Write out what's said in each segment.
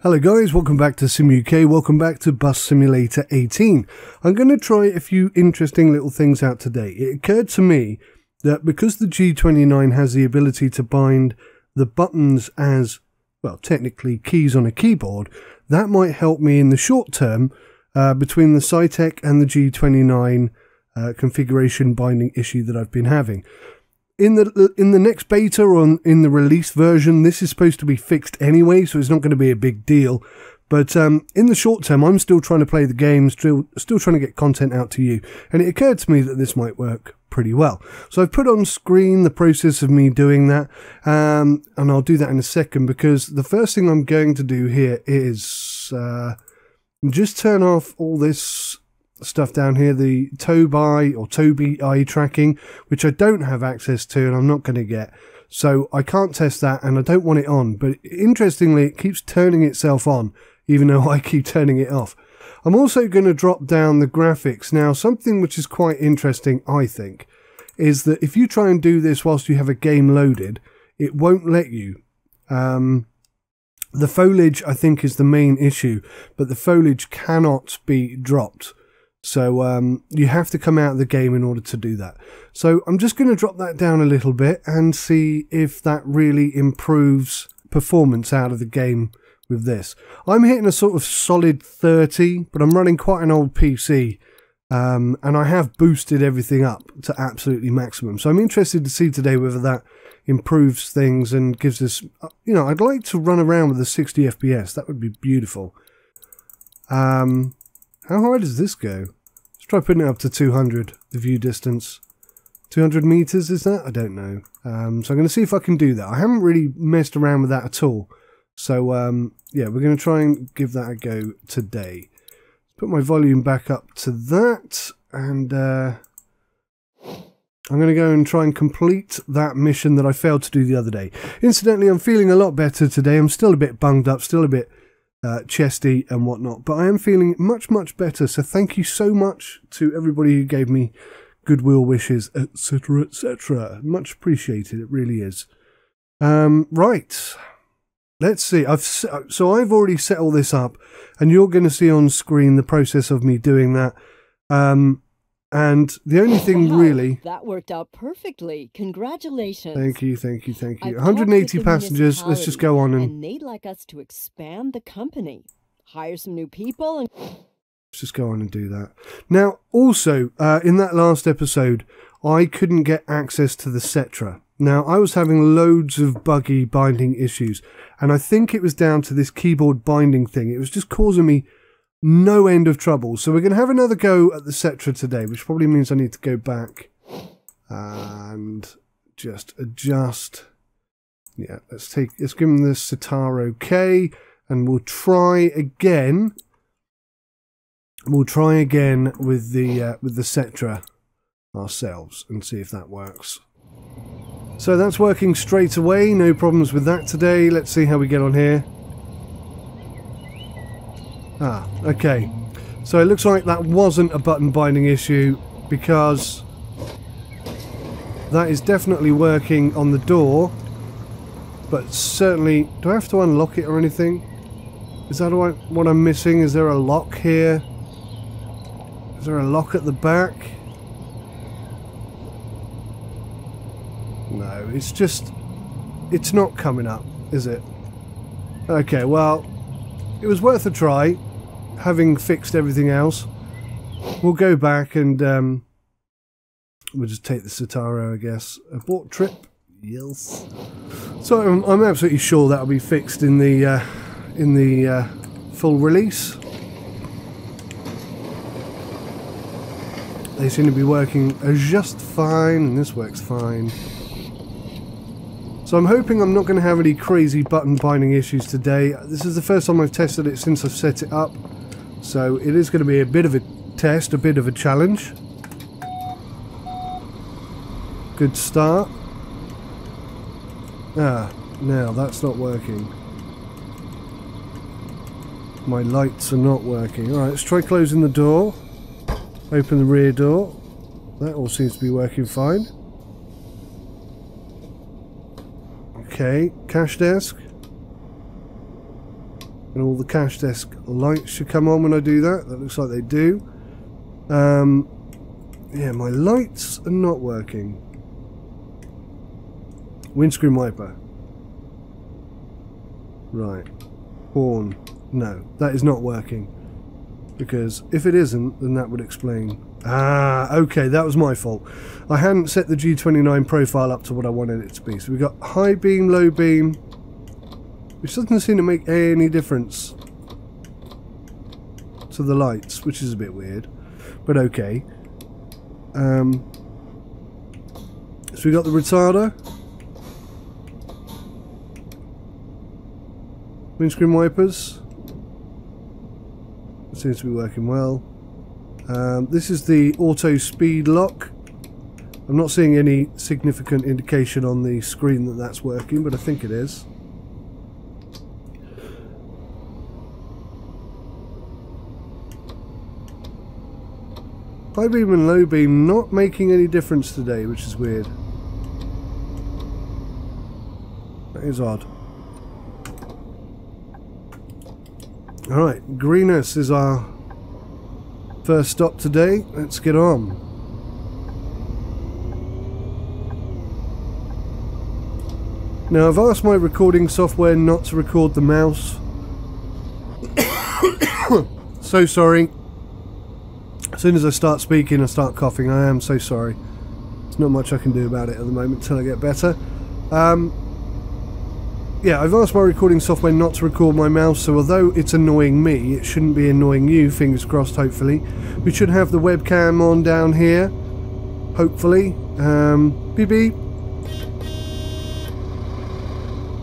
Hello guys, welcome back to Sim UK, welcome back to Bus Simulator 18. I'm going to try a few interesting little things out today. It occurred to me that because the G29 has the ability to bind the buttons as, well, technically keys on a keyboard, that might help me in the short term between the Cytec and the G29 configuration binding issue that I've been having. In the next beta or in the release version, this is supposed to be fixed anyway, so it's not going to be a big deal. But in the short term, I'm still trying to play the game, still trying to get content out to you. And it occurred to me that this might work pretty well. So I've put on screen the process of me doing that, and I'll do that in a second, because the first thing I'm going to do here is just turn off all this stuff down here, the tow-by or tow-be eye tracking, which I don't have access to and I'm not going to get, so I can't test that and I don't want it on. But interestingly, it keeps turning itself on even though I keep turning it off. I'm also going to drop down the graphics. Now, something which is quite interesting, I think, is that if you try and do this whilst you have a game loaded, it won't let you. The foliage, I think, is the main issue, but the foliage cannot be dropped. So you have to come out of the game in order to do that. So I'm just going to drop that down a little bit and see if that really improves performance out of the game with this. I'm hitting a sort of solid 30, but I'm running quite an old PC. And I have boosted everything up to absolutely maximum. So I'm interested to see today whether that improves things and gives us, you know, I'd like to run around with a 60 FPS. That would be beautiful. How high does this go? Let's try putting it up to 200, the view distance. 200 meters, is that? I don't know. So I'm going to see if I can do that. I haven't really messed around with that at all. So, yeah, we're going to try and give that a go today. Put my volume back up to that, and I'm going to go and try and complete that mission that I failed to do the other day. Incidentally, I'm feeling a lot better today. I'm still a bit bunged up, still a bit chesty and whatnot, but I am feeling much better, so thank you so much to everybody who gave me goodwill wishes, etc, etc. Much appreciated, it really is. Right, let's see. I've already set all this up, and you're going to see on screen the process of me doing that. And the only thing really... That worked out perfectly. Congratulations. Thank you. 180 passengers. Let's just go on and they'd like us to expand the company. Hire some new people and... Let's just go on and do that. Now, also, in that last episode, I couldn't get access to the Cetra. Now, I was having loads of buggy binding issues, and I think it was down to this keyboard binding thing. It was just causing me no end of trouble. So we're going to have another go at the Cetra today, which probably means I need to go back and just adjust. Yeah, let's give them the sitar OK, and we'll try again. We'll try again with the Cetra ourselves and see if that works. So that's working straight away. No problems with that today. Let's see how we get on here. Ah, okay. So it looks like that wasn't a button binding issue, because that is definitely working on the door. But certainly, do I have to unlock it or anything? Is that what I'm missing? Is there a lock here? Is there a lock at the back? No, it's just... it's not coming up, is it? Okay, well, it was worth a try, having fixed everything else. We'll go back and we'll just take the Citaro, I guess. Abort trip, yes. So I'm absolutely sure that'll be fixed in the full release. They seem to be working just fine, and this works fine. So I'm hoping I'm not going to have any crazy button binding issues today. This is the first time I've tested it since I've set it up. So it is going to be a bit of a test, a bit of a challenge. Good start. Ah, now that's not working. My lights are not working. Alright, let's try closing the door. Open the rear door. That all seems to be working fine. Okay, cash desk. And all the cash desk lights should come on when I do that. That looks like they do. Yeah, my lights are not working. Windscreen wiper. Right. Horn. No, that is not working. Because if it isn't, then that would explain. Ah, okay, that was my fault. I hadn't set the G29 profile up to what I wanted it to be. So we've got high beam, low beam, which doesn't seem to make any difference to the lights, which is a bit weird, but okay. So we got the retarder, windscreen wipers. It seems to be working well. This is the auto speed lock. I'm not seeing any significant indication on the screen that that's working, but I think it is. High beam and low beam not making any difference today, which is weird. That is odd. Alright, Greenus is our first stop today. Let's get on. Now I've asked my recording software not to record the mouse. So sorry. As soon as I start speaking I start coughing. I am so sorry. There's not much I can do about it at the moment until I get better. Yeah, I've asked my recording software not to record my mouse, so although it's annoying me, it shouldn't be annoying you, fingers crossed, hopefully. We should have the webcam on down here, hopefully. Beep beep.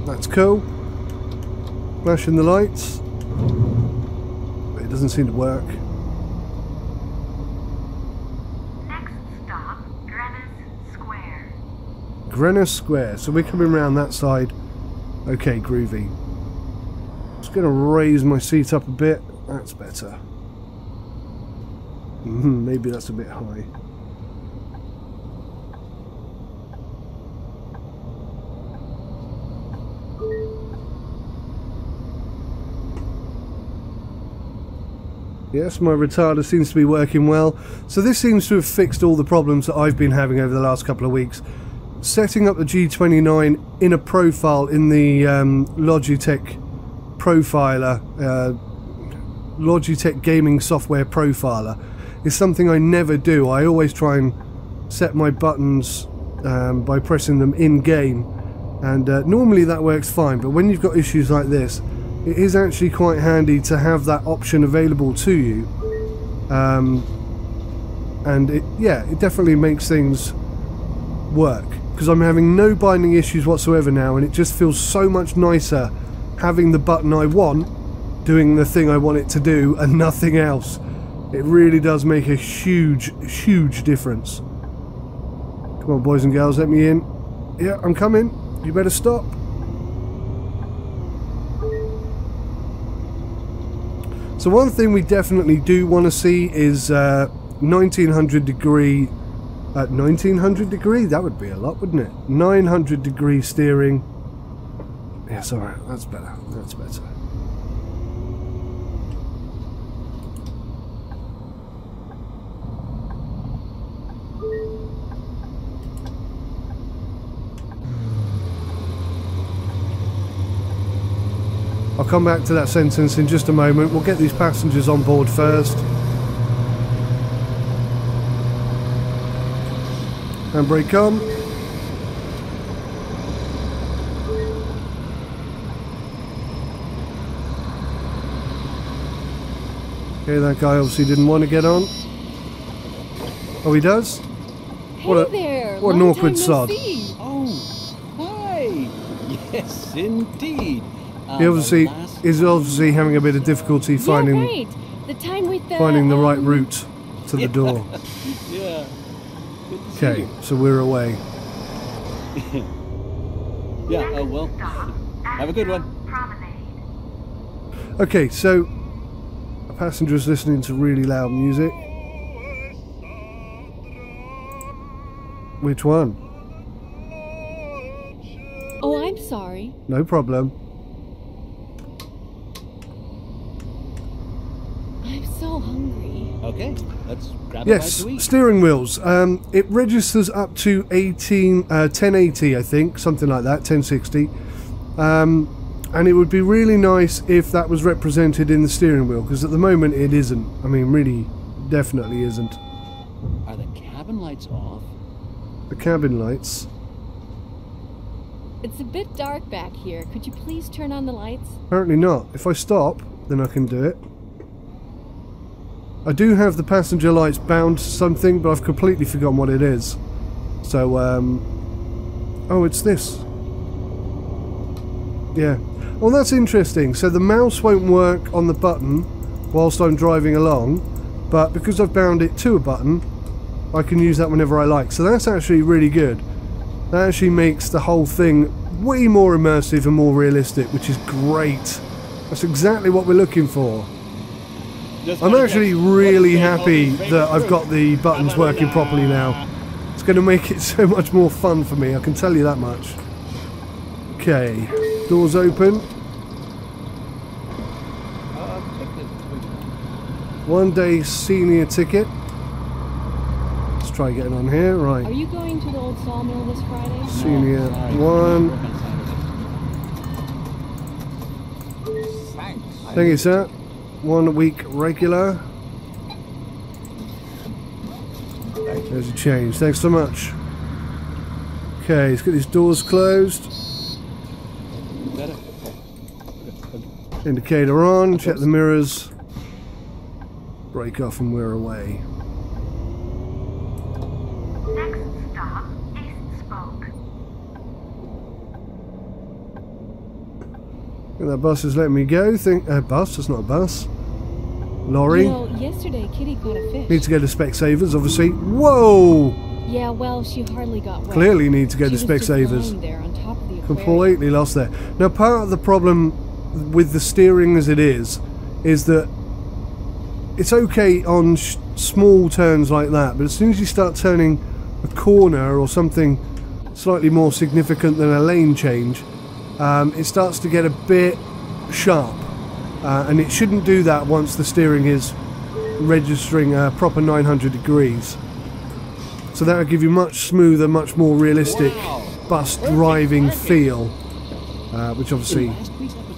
That's cool. Flashing the lights. But it doesn't seem to work. Next stop, Greenwich Square. Greenwich Square, so we're coming around that side. Okay, groovy. Just going to raise my seat up a bit. That's better. Maybe that's a bit high. Yes, my retarder seems to be working well. So this seems to have fixed all the problems that I've been having over the last couple of weeks. Setting up the G29 in a profile in the Logitech profiler, Logitech gaming software profiler, is something I never do. I always try and set my buttons by pressing them in game, and normally that works fine, but when you've got issues like this, it is actually quite handy to have that option available to you. And it definitely makes things work, because I'm having no binding issues whatsoever now, and it just feels so much nicer having the button I want doing the thing I want it to do and nothing else. It really does make a huge difference. Come on, boys and girls, let me in. Yeah, I'm coming. You better stop. So one thing we definitely do want to see is 1900 degree... 1900 degree? That would be a lot, wouldn't it? 900 degree steering. Yes, alright, that's better. That's better. I'll come back to that sentence in just a moment. We'll get these passengers on board first. Handbrake on. Okay, that guy obviously didn't want to get on. Oh, he does? What an awkward sod. Oh, hi! Yes, indeed. He obviously is obviously having a bit of difficulty finding the right route to the door. Yeah. Okay, so we're away. Yeah, oh well. Have a good one. Okay, so a passenger is listening to really loud music. Which one? Oh, I'm sorry. No problem. I'm so hungry. Okay, let's grab a bite Yes, to eat. steering wheels. It registers up to 1080, I think, something like that, 1060. And it would be really nice if that was represented in the steering wheel, because at the moment it isn't. I mean, really, definitely isn't. Are the cabin lights off? The cabin lights. It's a bit dark back here. Could you please turn on the lights? Apparently not. If I stop, then I can do it. I do have the passenger lights bound to something, but I've completely forgotten what it is. So, oh, it's this. Yeah. Well, that's interesting. So the mouse won't work on the button whilst I'm driving along, but because I've bound it to a button, I can use that whenever I like. So that's actually really good. That actually makes the whole thing way more immersive and more realistic, which is great. That's exactly what we're looking for. I'm actually really happy that I've got the buttons working properly now. It's going to make it so much more fun for me, I can tell you that much. Okay, doors open. One day senior ticket. Let's try getting on here, right. Are you going to the old sawmill this Friday? Senior one. Thank you, sir. 1 week regular. There's a change. Thanks so much. Okay, let's get these doors closed. Indicator on. Check the mirrors. Brake off and we're away. Next stop, East Spoke. That bus is letting me go. Bus? That's not a bus. Lorry. You know, yesterday Kitty caught a fish. Need to go to Specsavers, obviously. Whoa! Yeah, well, she hardly got wet. Clearly need to go She to was just Specsavers. lying there on top of the aquarium. Completely lost there. Now, part of the problem with the steering as it is that it's okay on small turns like that, but as soon as you start turning a corner or something slightly more significant than a lane change, it starts to get a bit sharp, and it shouldn't do that once the steering is registering a proper 900 degrees. So that will give you much smoother, much more realistic bus driving feel, which obviously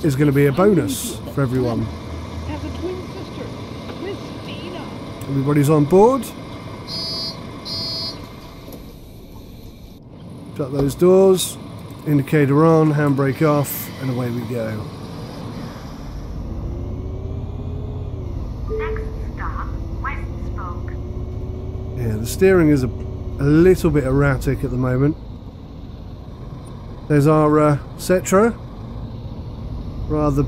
is going to be a bonus for everyone. Has a twin sister, Christina. Everybody's on board. Shut those doors. Indicator on, handbrake off, and away we go. Next stop, West Spoke. Yeah, the steering is a little bit erratic at the moment. There's our Cetra, rather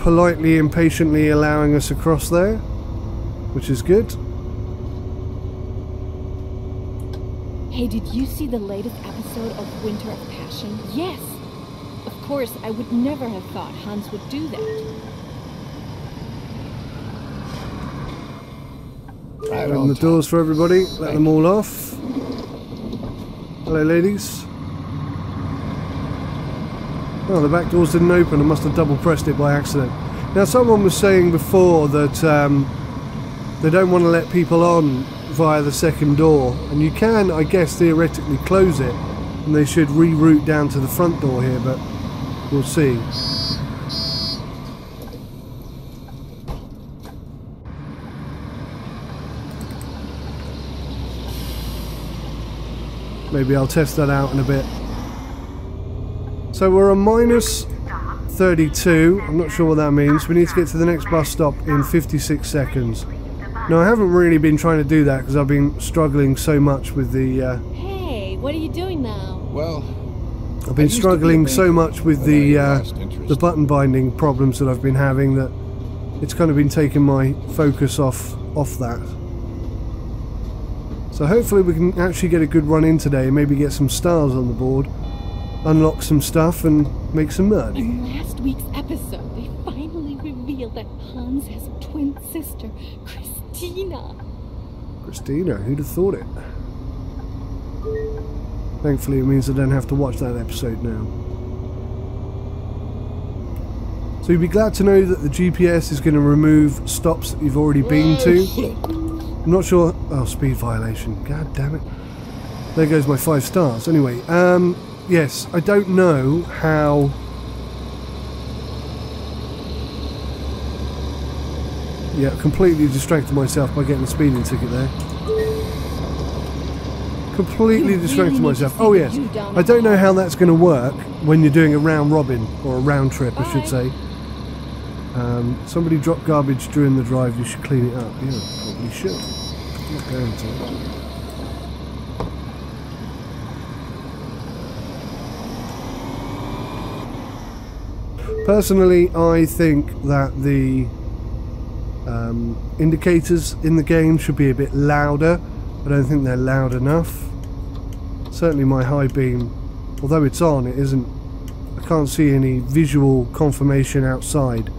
politely and patiently allowing us across there, which is good. Hey, did you see the latest episode of Winter of Passion? Yes! Of course, I would never have thought Hans would do that. Open the doors for everybody, let them all off. Hello, ladies. Oh, the back doors didn't open. I must have double pressed it by accident. Now, someone was saying before that they don't want to let people on via the second door, and you can, I guess, theoretically close it, and they should reroute down to the front door here, but we'll see. Maybe I'll test that out in a bit. So we're on minus 32. I'm not sure what that means. We need to get to the next bus stop in 56 seconds. Now, I haven't really been trying to do that because I've been struggling so much with the... Hey, what are you doing now? Well, I've been struggling so much with the button binding problems that I've been having that it's kind of been taking my focus off that. So hopefully we can actually get a good run in today and maybe get some stars on the board, unlock some stuff and make some money. In last week's episode, they finally revealed that Hans has a twin sister, Christina. Christina, who'd have thought it? Thankfully it means I don't have to watch that episode now. So you'd be glad to know that the GPS is going to remove stops that you've already been to. I'm not sure... Oh, speed violation. God damn it. There goes my 5 stars. Anyway, yes, I don't know how... Yeah, completely distracted myself by getting a speeding ticket there. Completely distracted myself. Oh yes, I don't know how that's going to work when you're doing a round robin, or a round trip I should say. Somebody dropped garbage during the drive, you should clean it up. Yeah, probably should. I'm not going to. Personally, I think that the indicators in the game should be a bit louder. I don't think they're loud enough. Certainly my high beam, although it's on, it isn't... I can't see any visual confirmation outside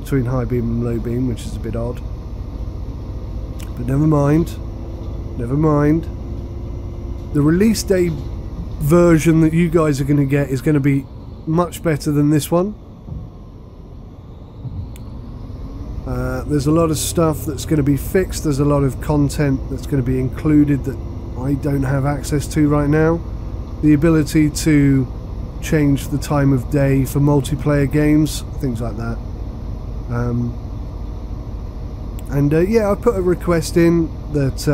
between high beam and low beam, which is a bit odd. But never mind. Never mind. The release day version that you guys are going to get is going to be much better than this one. There's a lot of stuff that's going to be fixed. There's a lot of content that's going to be included that I don't have access to right now. The ability to change the time of day for multiplayer games, things like that. Yeah, I put a request in that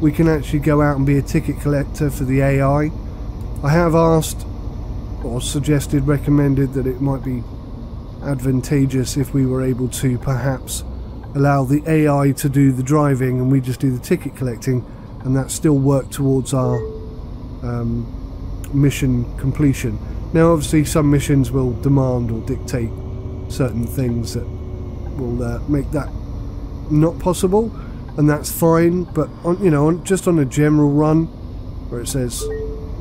we can actually go out and be a ticket collector for the AI. I have asked or suggested, recommended that it might be advantageous if we were able to perhaps allow the AI to do the driving and we just do the ticket collecting, and that still work towards our mission completion. Now obviously some missions will demand or dictate certain things that will make that not possible, and that's fine, but on, you know, just on a general run where it says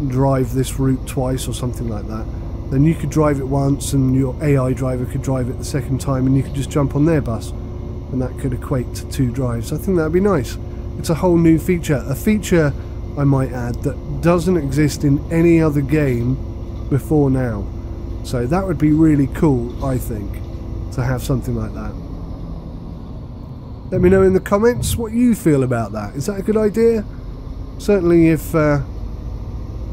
drive this route twice or something like that, then you could drive it once and your AI driver could drive it the second time and you could just jump on their bus, and that could equate to 2 drives. I think that'd be nice. It's a whole new feature, a feature I might add that doesn't exist in any other game before now, so that would be really cool, I think, to have something like that. Let me know in the comments what you feel about that. Is that a good idea? Certainly if the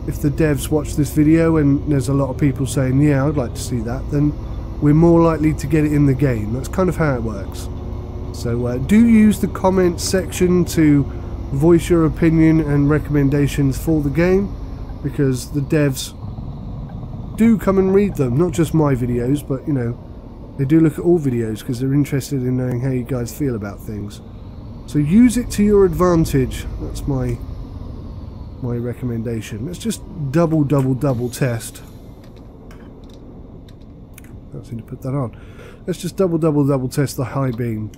devs watch this video and there's a lot of people saying, yeah, I'd like to see that, then we're more likely to get it in the game. That's kind of how it works. So do use the comment section to voice your opinion and recommendations for the game, because the devs do come and read them, not just my videos, but you know, they do look at all videos because they're interested in knowing how you guys feel about things. So use it to your advantage. That's my recommendation. Let's just double test. Don't seem to put that on. Let's just double test the high beam.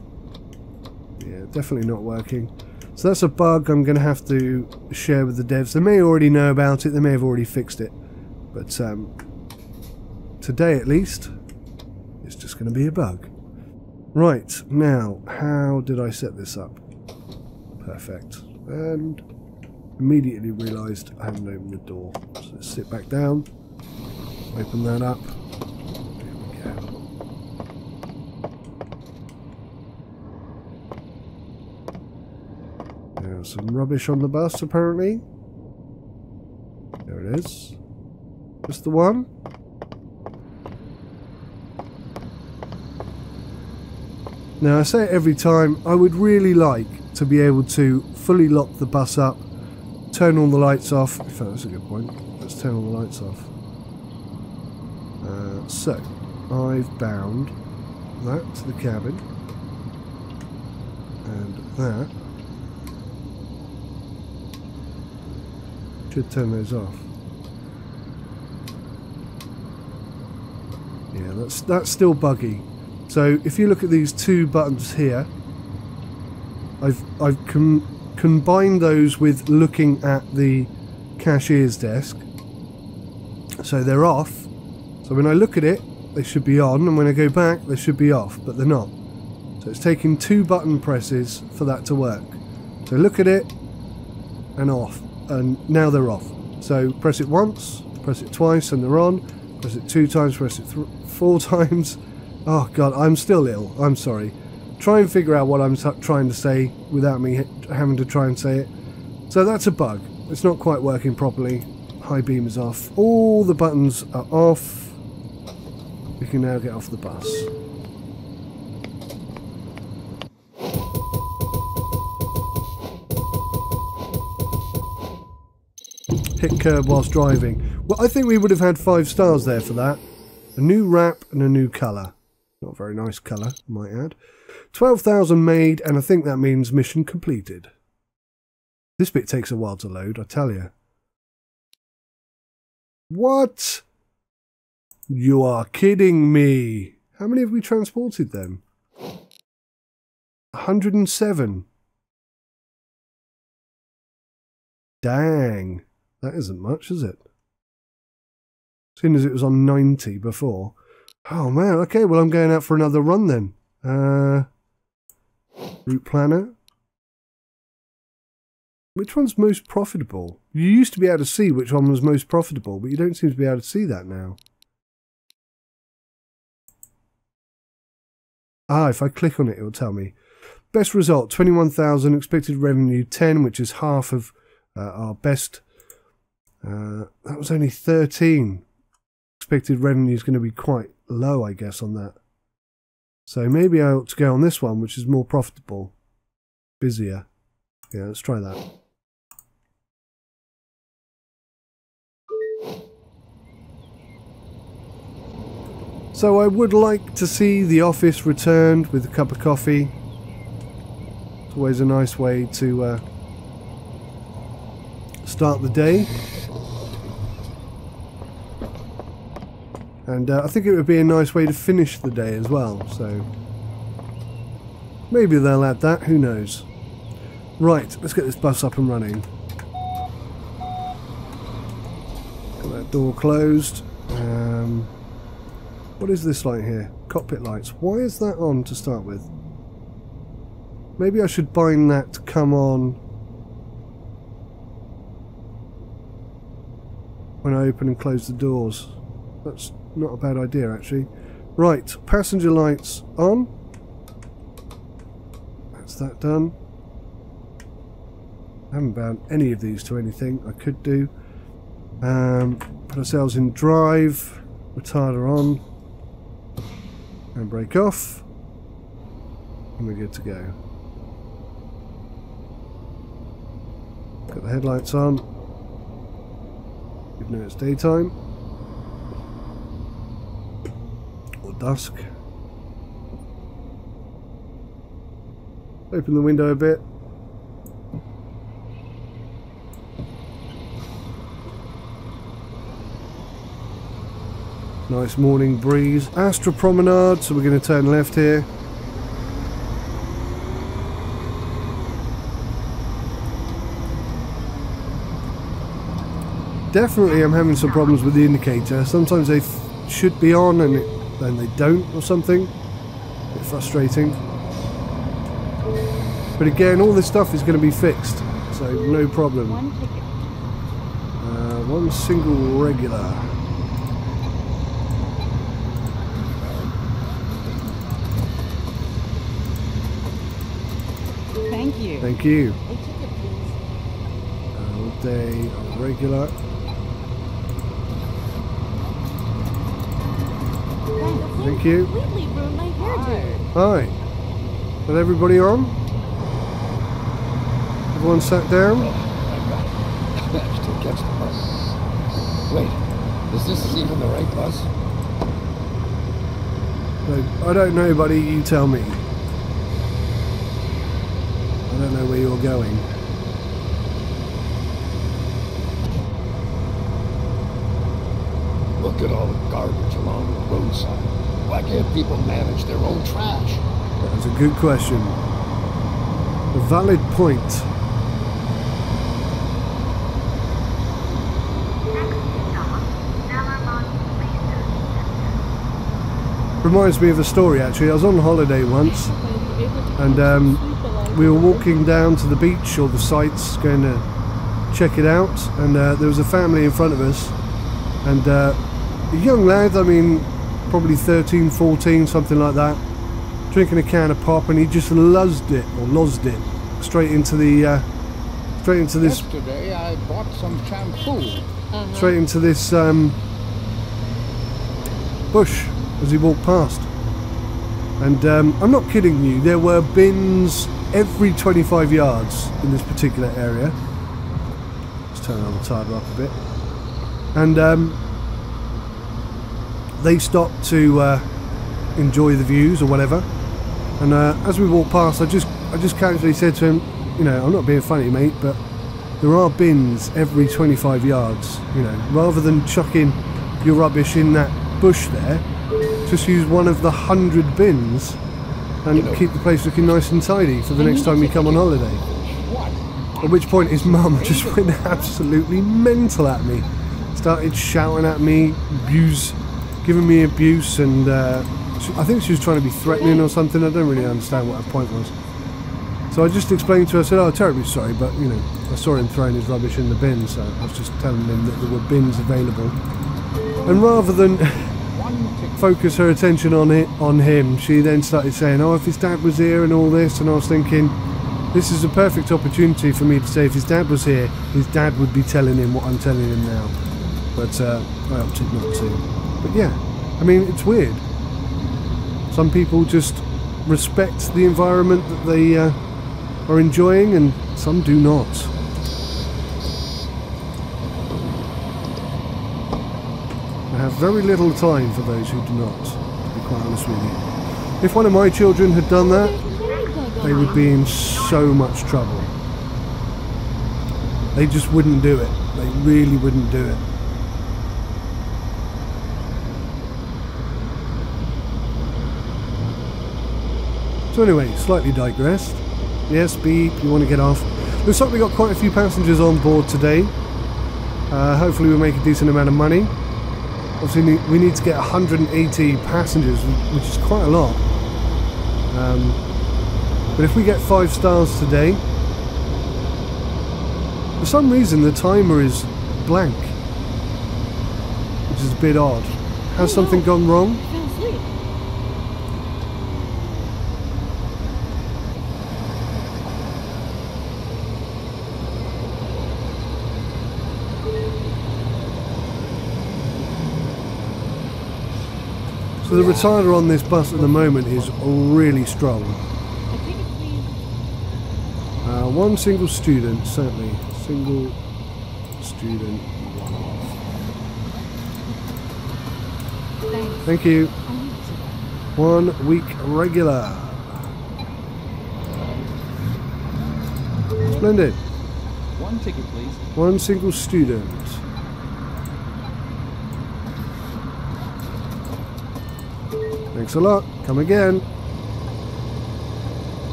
Yeah, definitely not working. So that's a bug I'm going to have to share with the devs. They may already know about it, they may have already fixed it, but today at least it's just going to be a bug. Right, now how did I set this up? Perfect. And immediately realised I haven't opened the door. So let's sit back down, open that up. There we go. There's some rubbish on the bus apparently. There it is. Just the one. Now I say it every time, I would really like to be able to fully lock the bus up, turn all the lights off. In fact, that's a good point. Let's turn all the lights off. So, I've bound that to the cabin, and that should turn those off. Yeah, that's still buggy. So if you look at these 2 buttons here, I've combined those with looking at the cashier's desk. So they're off. So when I look at it, they should be on, and when I go back, they should be off, but they're not. So it's taking 2 button presses for that to work. So look at it, and off, and now they're off. So press it once, press it twice, and they're on. Press it 2 times, press it 4 times. Oh god, I'm still ill. I'm sorry. Try and figure out what I'm trying to say without me having to try and say it. So that's a bug. It's not quite working properly. High beam is off. All the buttons are off. We can now get off the bus. Hit curb whilst driving. Well, I think we would have had 5 stars there for that. A new wrap and a new colour. Not a very nice colour, I might add. 12,000 made, and I think that means mission completed. This bit takes a while to load, I tell you. What? You are kidding me. How many have we transported then? 107. Dang. That isn't much, is it? Seeing as it was on 90 before. Oh man, okay, well I'm going out for another run then. Route planner. Which one's most profitable? You used to be able to see which one was most profitable, but you don't seem to be able to see that now. Ah, if I click on it, it will tell me. Best result, 21,000. Expected revenue, 10, which is half of our best. That was only 13. Expected revenue is going to be quite low, I guess, on that. So maybe I ought to go on this one, which is more profitable. Busier. Yeah, let's try that. So I would like to see the office returned with a cup of coffee. It's always a nice way to start the day. And I think it would be a nice way to finish the day as well, so maybe they'll add that, who knows. Right, let's get this bus up and running. Got that door closed. What is this light here? Cockpit lights. Why is that on to start with? Maybe I should bind that to come on when I open and close the doors. That's not a bad idea, actually. Right, passenger lights on. That's that done. I haven't bound any of these to anything. I could do. Put ourselves in drive. Retarder on. And brake off. And we're good to go. Got the headlights on. Even though it's daytime. Dusk. Open the window a bit. Nice morning breeze. Astra Promenade, so we're going to turn left here. Definitely I'm having some problems with the indicator. Sometimes they should be on and then they don't or something. A bit frustrating. But again, all this stuff is going to be fixed, so no problem. One ticket. One single regular. Thank you. Thank you. A ticket, please. All day regular. Thank you. Completely ruined my hairdo. Hi. Is everybody on? Everyone sat down? I managed to catch the bus. Wait, is this even the right bus? No, I don't know, buddy. You tell me. I don't know where you're going. Look at all the garbage along the roadside. Why can't people manage their own trash? That's a good question. A valid point. Next stop, Delramont Police Station. Reminds me of a story, actually. I was on holiday once, and we were walking down to the beach or the sites, going to check it out, and there was a family in front of us, and A young lad, I mean, probably 13, 14, something like that, drinking a can of pop, and he just losed it straight into the this Yesterday I bought some shampoo. straight into this bush as he walked past. And I'm not kidding you, there were bins every 25 yards in this particular area. Let's turn on the timer up a bit. And they stopped to enjoy the views or whatever. And as we walked past, I just casually said to him, you know, I'm not being funny, mate, but there are bins every 25 yards. You know, rather than chucking your rubbish in that bush there, just use one of the 100 bins and keep the place looking nice and tidy for the next time you come on holiday. At which point his mum just went absolutely mental at me. Started shouting at me, giving me abuse, and I think she was trying to be threatening or something. I don't really understand what her point was. So I just explained to her, I said, oh, terribly sorry, but, you know, I saw him throwing his rubbish in the bin, so I was just telling him that there were bins available. And rather than focus her attention on him, she then started saying, oh, if his dad was here and all this, and I was thinking, this is a perfect opportunity for me to say if his dad was here, his dad would be telling him what I'm telling him now. But I opted not to. But yeah, I mean, it's weird. Some people just respect the environment that they are enjoying, and some do not. I have very little time for those who do not, to be quite honest with you. If one of my children had done that, they would be in so much trouble. They just wouldn't do it. They really wouldn't do it. So anyway, slightly digressed. Yes, beep, you want to get off. Looks like we got quite a few passengers on board today. Hopefully we'll make a decent amount of money. Obviously we need to get 180 passengers, which is quite a lot. But if we get 5 stars today, for some reason the timer is blank, which is a bit odd. Has something gone wrong? So the retarder on this bus at the moment is really strong. One single student, certainly. Single student, one off. Thank you. 1 week regular. Splendid. One ticket, please. One single student. Thanks a lot. Come again.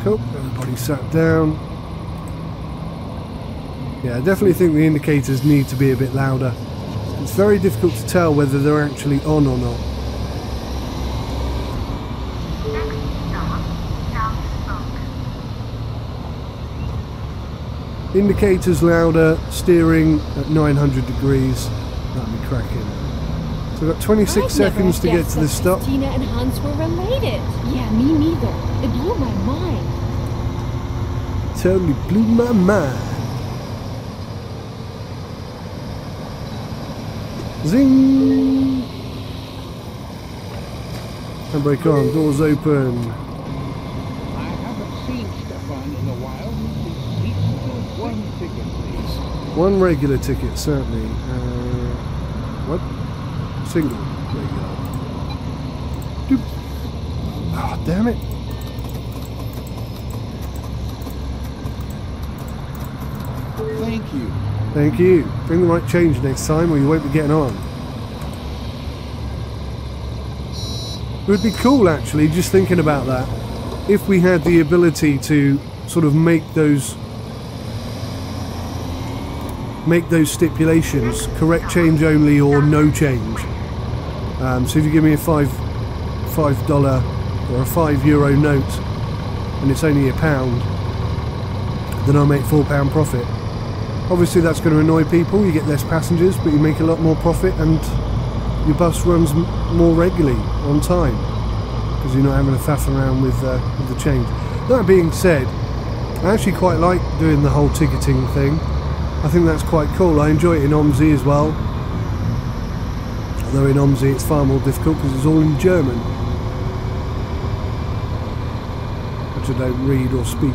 Cool. Everybody sat down. Yeah, I definitely think the indicators need to be a bit louder. It's very difficult to tell whether they're actually on or not. Indicators louder, steering at 900 degrees. That'd be cracking. So we've got 26 seconds to get to the stop. Tina and Hans were related. Yeah, me neither. It blew my mind. Totally blew my mind. Zing! Handbrake on, doors open. I haven't seen Stefan in a while. One ticket, please. One regular ticket, certainly. What? Single regular. Doop. Oh, damn it. Thank you. Thank you. Bring the right change next time or you won't be getting on. It would be cool, actually, just thinking about that, if we had the ability to sort of make those stipulations, correct change only or no change. So if you give me a $5 or a €5 note and it's only £1, then I'll make £4 profit. Obviously that's going to annoy people, you get less passengers, but you make a lot more profit and your bus runs more regularly on time because you're not having to faff around with the change. That being said, I actually quite like doing the whole ticketing thing. I think that's quite cool. I enjoy it in OMSI as well. Although in OMSI it's far more difficult because it's all in German, which I don't read or speak.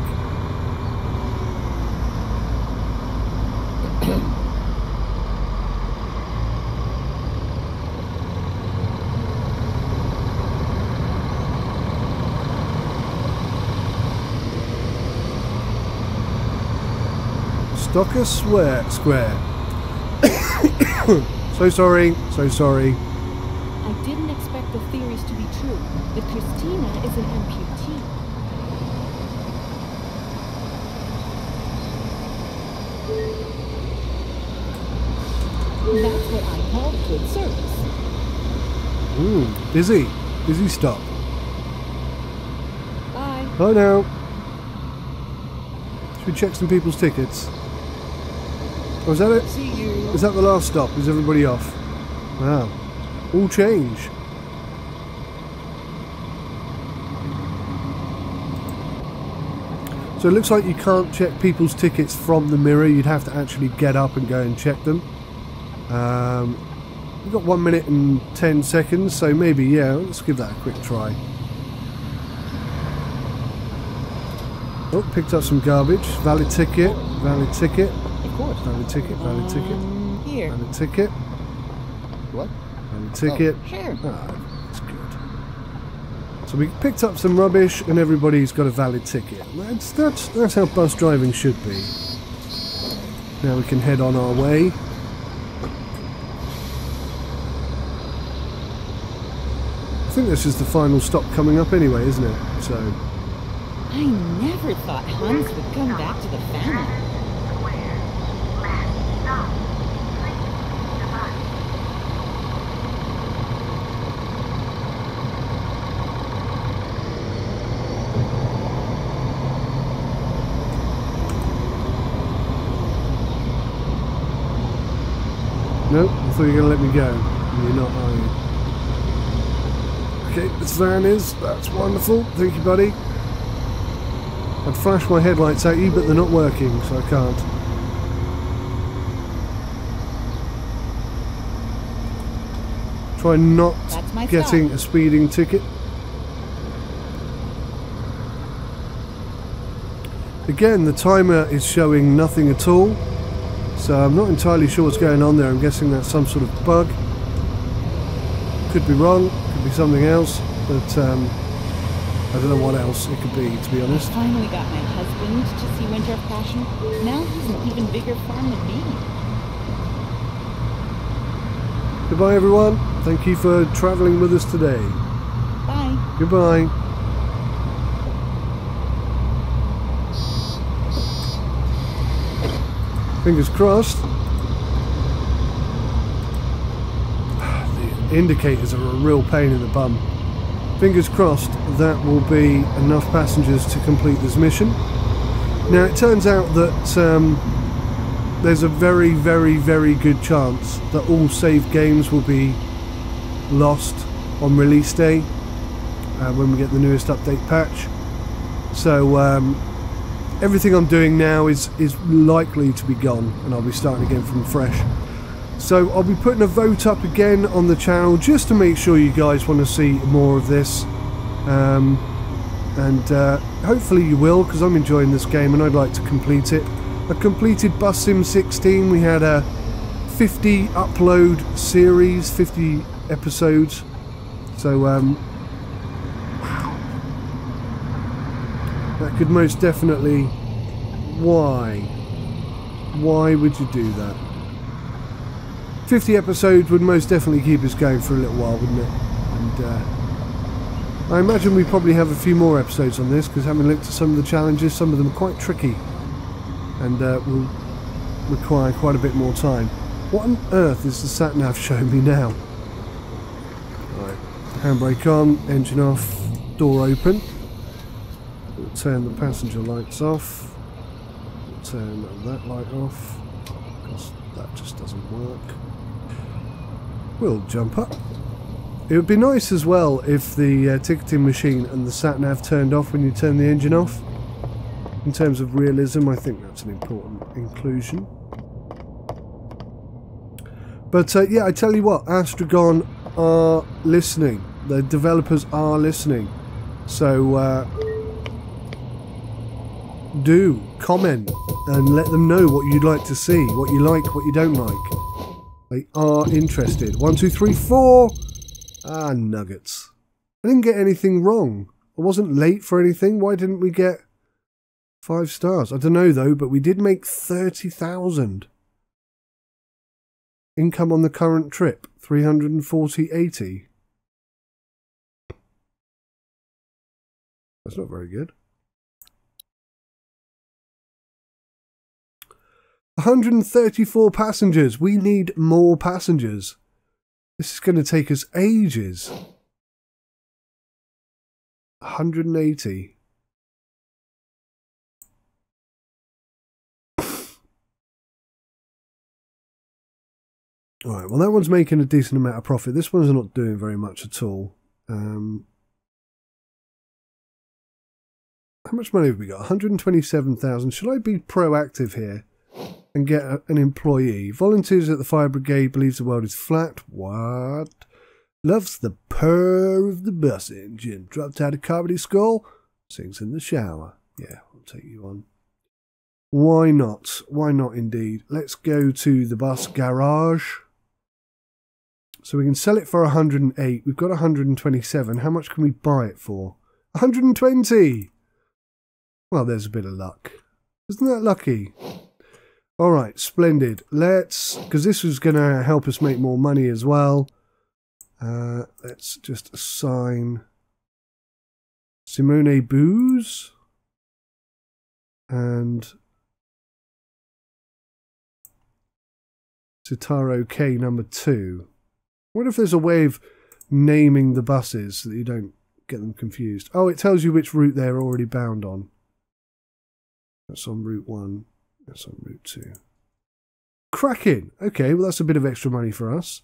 Stocker Square. So sorry. I didn't expect the theories to be true, that Christina is an amputee. That's what I call good service. Busy stop. Bye. Oh no. Should we check some people's tickets? Oh, is that it? See you. Is that the last stop? Is everybody off? Wow. All change. So it looks like you can't check people's tickets from the mirror. You'd have to actually get up and go and check them. We've got 1 minute and 10 seconds, so maybe, yeah, let's give that a quick try. Oh, picked up some garbage. Valid ticket. Valid ticket. Of course. Valid ticket. Valid ticket. Here. Valid ticket. What? Valid ticket. Oh, sure. Ah, that's good. So we picked up some rubbish, and everybody's got a valid ticket. That's how bus driving should be. Now we can head on our way. I think this is the final stop coming up anyway, isn't it? So. I never thought Hans would come back to the family. Square. Last stop. Please leave the bus. Nope, I thought you were going to let me go. You're not, are you? Okay, this van is. That's wonderful. Thank you, buddy. I'd flash my headlights at you, but they're not working, so I can't. Try not That's my getting stop. a speeding ticket. Again, the timer is showing nothing at all, so I'm not entirely sure what's going on there. I'm guessing that's some sort of bug. Could be wrong, could be something else, but I don't know what else it could be, to be honest. I finally got my husband to see Winter of Passion. Now he's an even bigger fan than me. Goodbye, everyone. Thank you for travelling with us today. Bye. Goodbye. Fingers crossed. The indicators are a real pain in the bum. Fingers crossed that will be enough passengers to complete this mission. Now it turns out that there's a very, very, very good chance that all save games will be lost on release day when we get the newest update patch. So everything I'm doing now is likely to be gone, and I'll be starting again from fresh. So I'll be putting a vote up again on the channel just to make sure you guys want to see more of this, and hopefully you will, because I'm enjoying this game and I'd like to complete it. I completed Bus Sim 16. We had a 50 upload series, 50 episodes, so that could most definitely... Why would you do that? 50 episodes would most definitely keep us going for a little while, wouldn't it? And I imagine we probably have a few more episodes on this, because having looked at some of the challenges, some of them are quite tricky and will require quite a bit more time. What on earth is the sat-nav showing me now? Right, handbrake on, engine off, door open. We'll turn the passenger lights off. We'll turn that light off. because that just doesn't work. We'll jump up. It would be nice as well if the ticketing machine and the sat-nav turned off when you turn the engine off. In terms of realism, I think that's an important inclusion. But yeah, I tell you what, Astragon are listening. The developers are listening. So do comment and let them know what you'd like to see, what you like, what you don't like. They are interested. 1, 2, 3, 4. Ah, nuggets. I didn't get anything wrong. I wasn't late for anything. Why didn't we get 5 stars? I don't know though, but we did make 30,000. Income on the current trip, 340.80. That's not very good. 134 passengers. We need more passengers. This is going to take us ages. 180. Alright, well that one's making a decent amount of profit. This one's not doing very much at all. How much money have we got? 127,000. Should I be proactive here and get an employee? Volunteers at the fire brigade, believes the world is flat. What? Loves the purr of the bus engine. Dropped out of comedy school. Sings in the shower. Yeah, I'll take you on. Why not? Why not indeed? Let's go to the bus garage. So we can sell it for 108. We've got 127. How much can we buy it for? 120! Well, there's a bit of luck. Isn't that lucky? Alright, splendid. Let's... because this was going to help us make more money as well. Let's just assign Simone Booze and Sitaro K number 2. What if there's a way of naming the buses so that you don't get them confused? Oh, it tells you which route they're already bound on. That's on route 1. That's on route 2. Cracking! Okay, well that's a bit of extra money for us.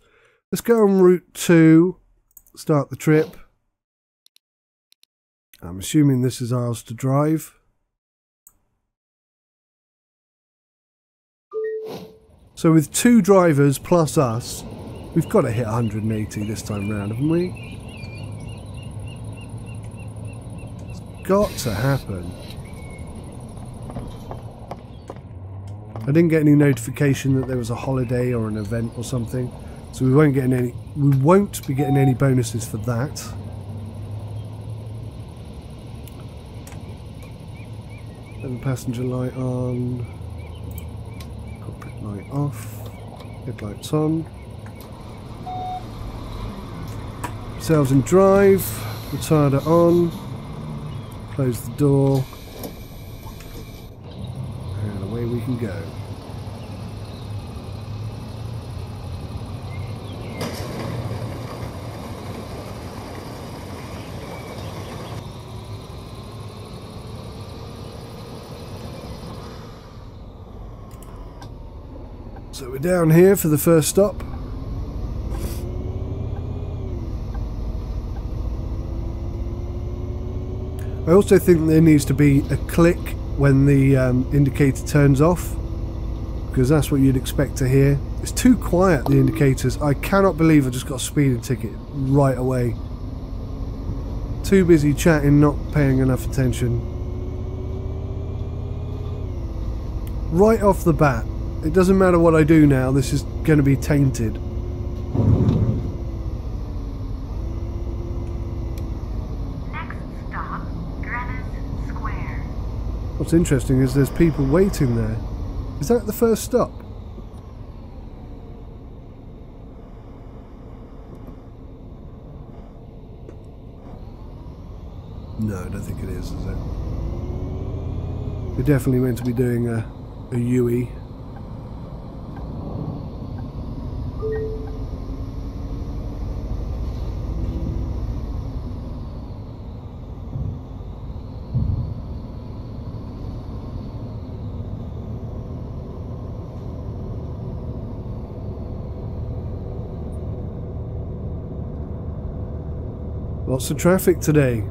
Let's go on route 2. Start the trip. I'm assuming this is ours to drive. So with 2 drivers plus us, we've got to hit 180 this time round, haven't we? It's got to happen. I didn't get any notification that there was a holiday or an event or something, so we won't be getting any bonuses for that. Then passenger light on. Cockpit light off. Headlights on. Sails in drive. Retarder on. Close the door. And away we can go. So we're down here for the first stop. I also think there needs to be a click when the indicator turns off, because that's what you'd expect to hear. It's too quiet, the indicators. I cannot believe I just got a speeding ticket right away. Too busy chatting, not paying enough attention. Right off the bat. It doesn't matter what I do now, this is going to be tainted. Next stop, Greenwich Square. What's interesting is there's people waiting there. Is that the first stop? No, I don't think it is it? We're definitely meant to be doing a UE. Lots of traffic today.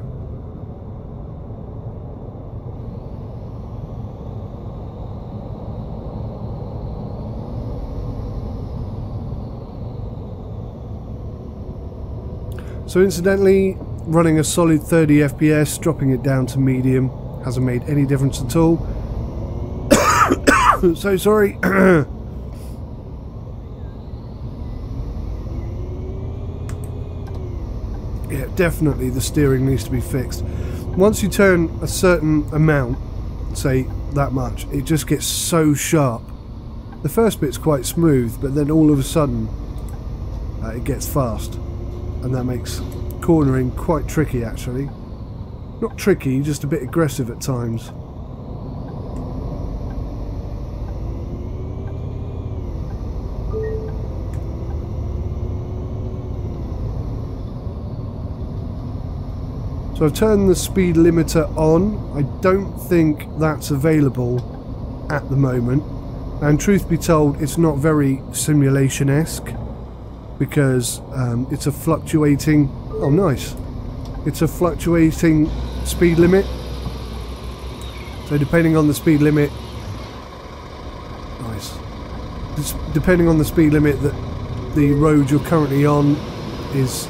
So incidentally, running a solid 30 FPS, dropping it down to medium, hasn't made any difference at all. So sorry. Yeah, definitely the steering needs to be fixed. Once you turn a certain amount, say that much, it just gets so sharp. The first bit's quite smooth, but then all of a sudden it gets fast. And that makes cornering quite tricky, actually. Not tricky, just a bit aggressive at times. So I've turned the speed limiter on. I don't think that's available at the moment. And truth be told, it's not very simulation-esque. Because it's a fluctuating... Oh, nice. It's a fluctuating speed limit. So depending on the speed limit... Nice. Depending on the speed limit that the road you're currently on is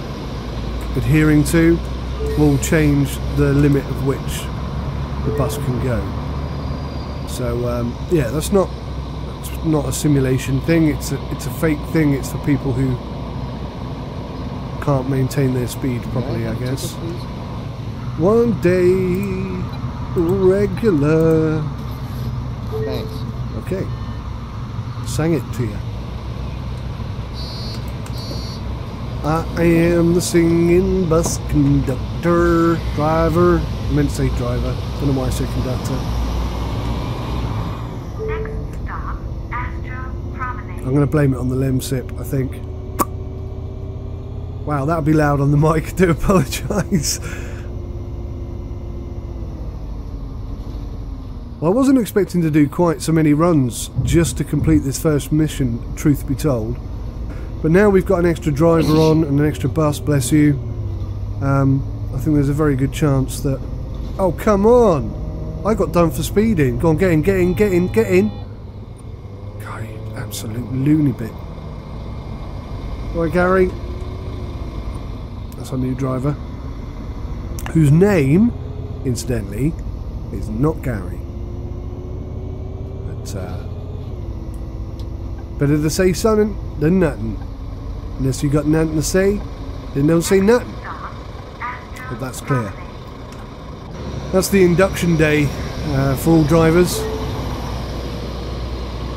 adhering to, will change the limit of which the bus can go. So, yeah, that's not a simulation thing. It's a fake thing. It's for people who can't maintain their speed properly, I guess. One day, regular. Thanks. Okay. Sang it to you. I am the singing bus conductor, driver. I meant to say driver. Don't know why I said conductor. Next stop, Astro Promenade. I'm going to blame it on the limb sip, I think. Wow, that would be loud on the mic. I do apologise. Well, I wasn't expecting to do quite so many runs just to complete this first mission, truth be told. But now we've got an extra driver on and an extra bus, bless you. I think there's a very good chance that... Oh, come on! I got done for speeding. Go on, get in, get in, get in, get in! God, you absolute loony bit. Right, Gary. That's our new driver. Whose name, incidentally, is not Gary. But, better to say something than nothing. Unless you got nothing to say, then don't say nothing. But that's clear. That's the induction day for all drivers.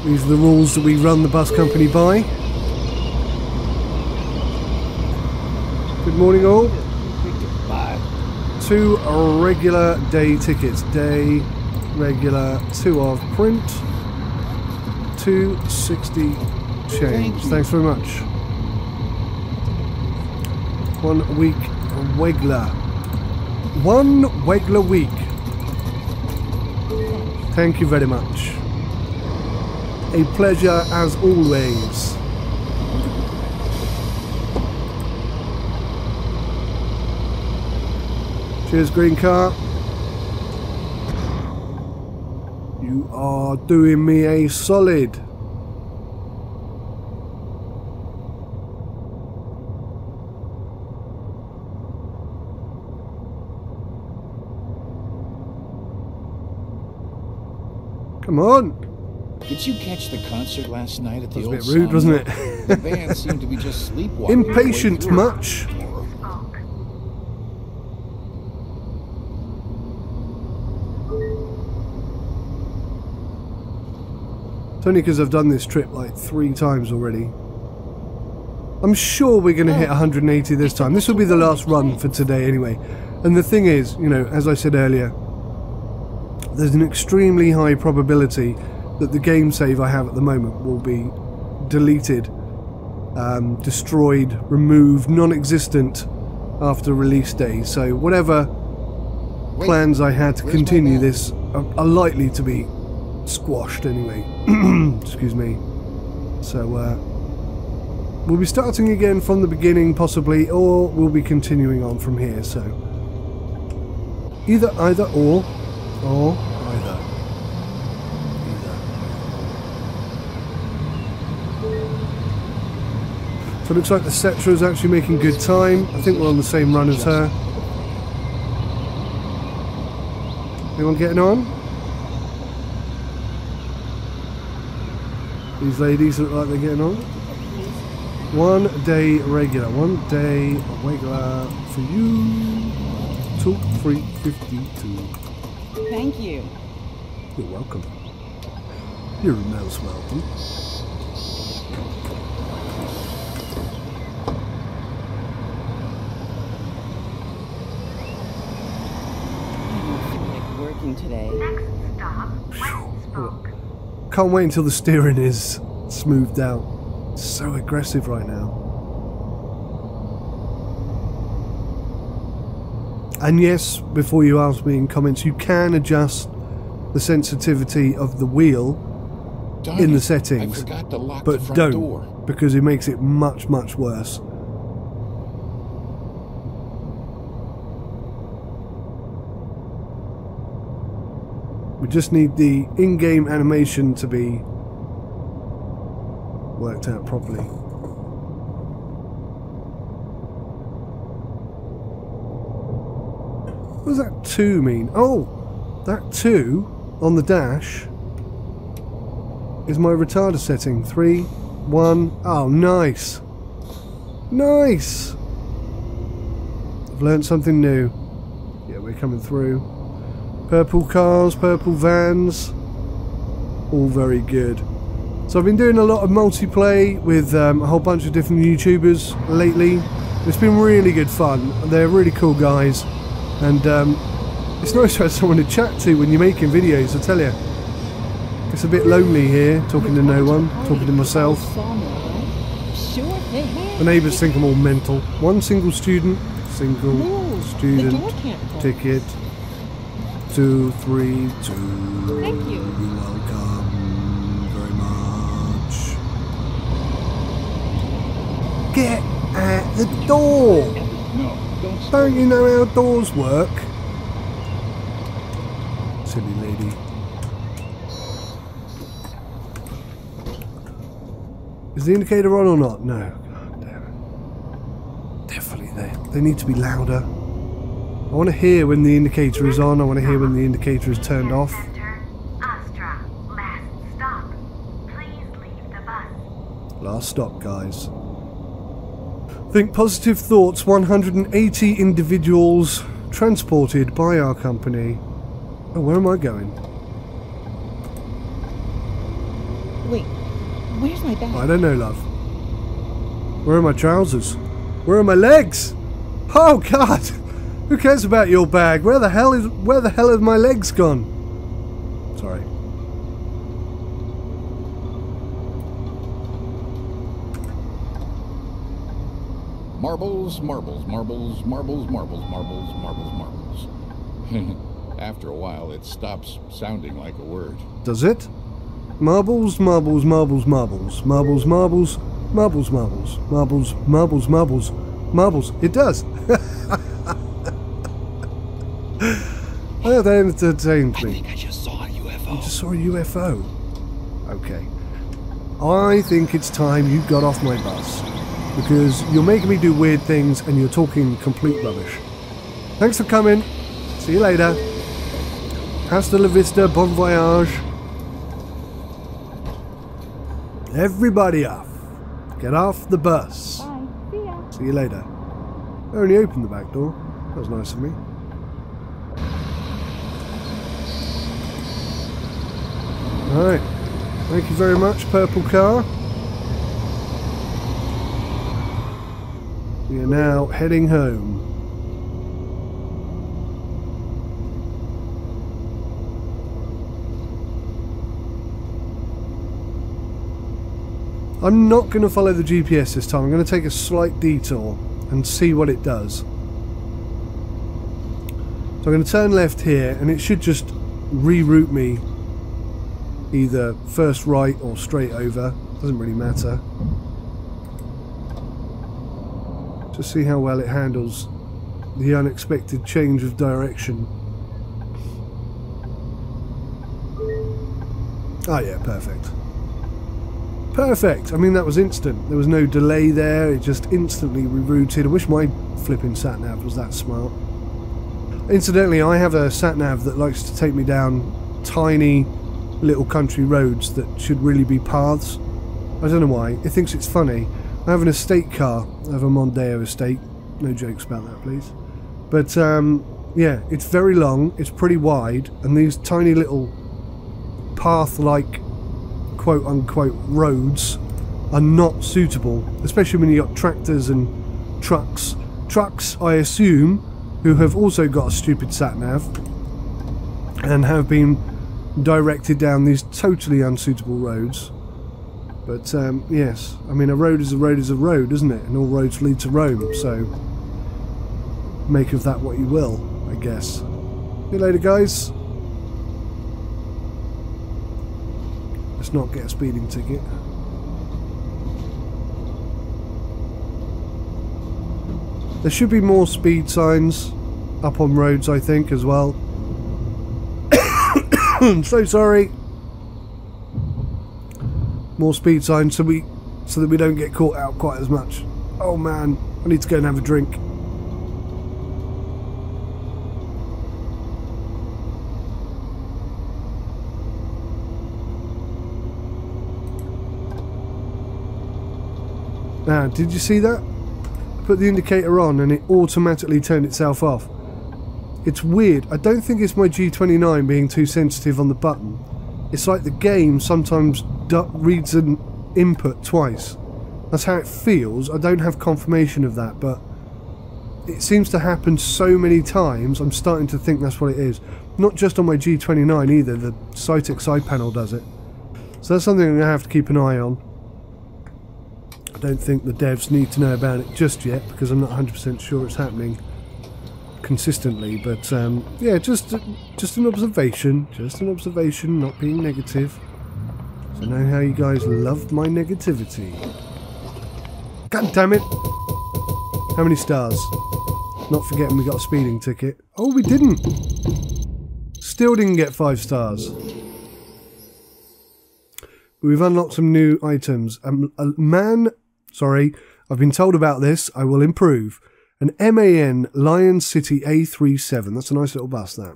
These are the rules that we run the bus company by. Good morning all. 2 regular day tickets. Day, regular, 2 of print, 260 change. Thanks very much. 1 week regular. 1 regular week. Thank you very much. A pleasure as always. Cheers, green car. You are doing me a solid. Come on. Did you catch the concert last night at the old That was a bit rude, wasn't it? The band seemed to be just sleepwalking. Impatient much? It's only because I've done this trip like 3 times already. I'm sure we're going to hit 180 this time. This will be the last run for today anyway. And the thing is, you know, as I said earlier, there's an extremely high probability that the game save I have at the moment will be deleted, destroyed, removed, non-existent after release day. So whatever plans I had to continue this are likely to be squashed anyway. Excuse me. So we'll be starting again from the beginning possibly, or we'll be continuing on from here, so either or either. So it looks like the Cetra is actually making good time. I think we're on the same run as her. Anyone getting on? These ladies look like they're getting on. 1 day regular. 1 day regular for you. 2,352. Thank you. You're welcome. You're most welcome. Today. Next stop, Westbrook. Can't wait until the steering is smoothed out. It's so aggressive right now. And yes, before you ask me in comments, you can adjust the sensitivity of the wheel in the settings, I forgot to lock but the front don't, door. because it makes it much, much worse. We just need the in-game animation to be worked out properly. What does that 2 mean? Oh, that 2 on the dash is my retarder setting. 3, 1. Oh, nice. Nice. I've learned something new. Yeah, we're coming through. Purple cars, purple vans, all very good. So I've been doing a lot of multiplayer with a whole bunch of different YouTubers lately. It's been really good fun. They're really cool guys, and it's nice to have someone to chat to when you're making videos, I tell you. It's a bit lonely here, talking to no one, talking to myself. The neighbours think I'm all mental. One single student, ticket. 2, 3, 2. Thank you. You're welcome very much. Get at the door. No, don't. Don't you know how doors work? Silly lady. Is the indicator on or not? No. God damn it. Definitely they need to be louder. I want to hear when the indicator is on, I want to hear when the indicator is turned off. Center, Astra, last stop. Please leave the bus. Last stop, guys. Think positive thoughts, 180 individuals transported by our company. Oh, where am I going? Wait, where's my bag? I don't know, love. Where are my trousers? Where are my legs? Oh, God! Who cares about your bag? Where the hell have my legs gone? Sorry. Marbles, marbles, marbles, marbles, marbles, marbles, marbles, marbles. After a while, it stops sounding like a word. Does it? Marbles, marbles, marbles, marbles, marbles, marbles, marbles, marbles, marbles, marbles, marbles, marbles. It does. Oh, that entertained me. I think I just saw a UFO. You just saw a UFO. Okay. I think it's time you got off my bus, because you're making me do weird things and you're talking complete rubbish. Thanks for coming. See you later. Hasta la vista, bon voyage. Everybody off. Get off the bus. Bye. See ya. See you later. I only opened the back door. That was nice of me. Alright. Thank you very much, purple car. We are now heading home. I'm not going to follow the GPS this time. I'm going to take a slight detour and see what it does. So I'm going to turn left here, and it should just reroute me either first right or straight over. Doesn't really matter. to see how well it handles the unexpected change of direction. Oh yeah, perfect. Perfect! I mean, that was instant. There was no delay there, it just instantly rerouted. I wish my flipping sat-nav was that smart. Incidentally, I have a sat-nav that likes to take me down tiny little country roads that should really be paths. I don't know why. It thinks it's funny. I have an estate car. I have a Mondeo estate. No jokes about that, please. But, yeah, it's very long, it's pretty wide, and these tiny little path-like quote-unquote roads are not suitable, especially when you've got tractors and trucks. Trucks, I assume, who have also got a stupid sat-nav and have been directed down these totally unsuitable roads. But, yes, I mean, a road is a road is a road, isn't it? And all roads lead to Rome, so make of that what you will, I guess. See you later, guys. Let's not get a speeding ticket. There should be more speed signs up on roads, I think, as well. I'm so sorry. More speed signs so that we don't get caught out quite as much. Oh man, I need to go and have a drink. Now, did you see that? I put the indicator on and it automatically turned itself off. It's weird. I don't think it's my G29 being too sensitive on the button. It's like the game sometimes reads an input twice. That's how it feels. I don't have confirmation of that, but it seems to happen so many times, I'm starting to think that's what it is. Not just on my G29 either, the Cytec side panel does it. So that's something I'm going to have to keep an eye on. I don't think the devs need to know about it just yet, because I'm not 100% sure it's happening consistently, but yeah, just an observation, not being negative. So I know how you guys love my negativity. God damn it! How many stars? Not forgetting we got a speeding ticket. Oh, we didn't! Still didn't get 5 stars. We've unlocked some new items. Sorry, I've been told about this, I will improve. An MAN Lion City A37. That's a nice little bus, that.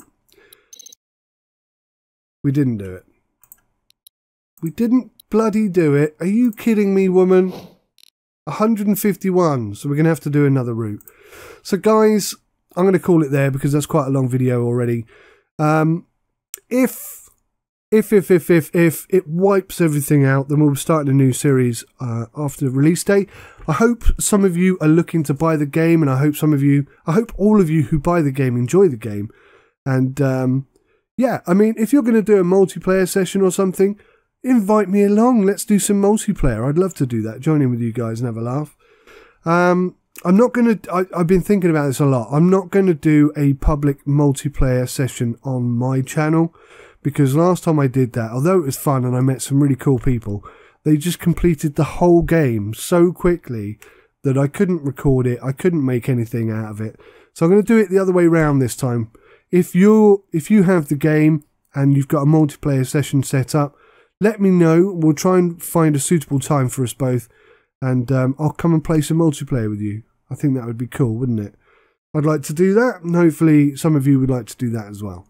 We didn't do it. We didn't bloody do it. Are you kidding me, woman? 151, so we're going to have to do another route. So guys, I'm going to call it there because that's quite a long video already. If it wipes everything out, then we'll be starting a new series after the release date. I hope some of you are looking to buy the game, and I hope all of you who buy the game enjoy the game. And yeah, I mean, if you're going to do a multiplayer session or something, invite me along. Let's do some multiplayer. I'd love to do that. Join in with you guys and have a laugh. I'm not going to... I've been thinking about this a lot. I'm not going to do a public multiplayer session on my channel, because last time I did that, although it was fun and I met some really cool people, they just completed the whole game so quickly that I couldn't record it. I couldn't make anything out of it. So I'm going to do it the other way around this time. If you have the game and you've got a multiplayer session set up, let me know. We'll try and find a suitable time for us both, and I'll come and play some multiplayer with you. I think that would be cool, wouldn't it? I'd like to do that, and hopefully some of you would like to do that as well.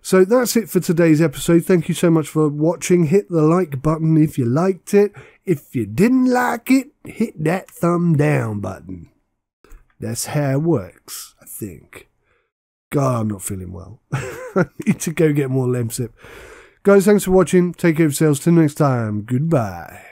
So that's it for today's episode. Thank you so much for watching. Hit the like button if you liked it. If you didn't like it, hit that thumb down button. That's how it works, I think. God, I'm not feeling well. I need to go get more Lemsip. Guys, thanks for watching. Take care of yourselves. Till next time. Goodbye.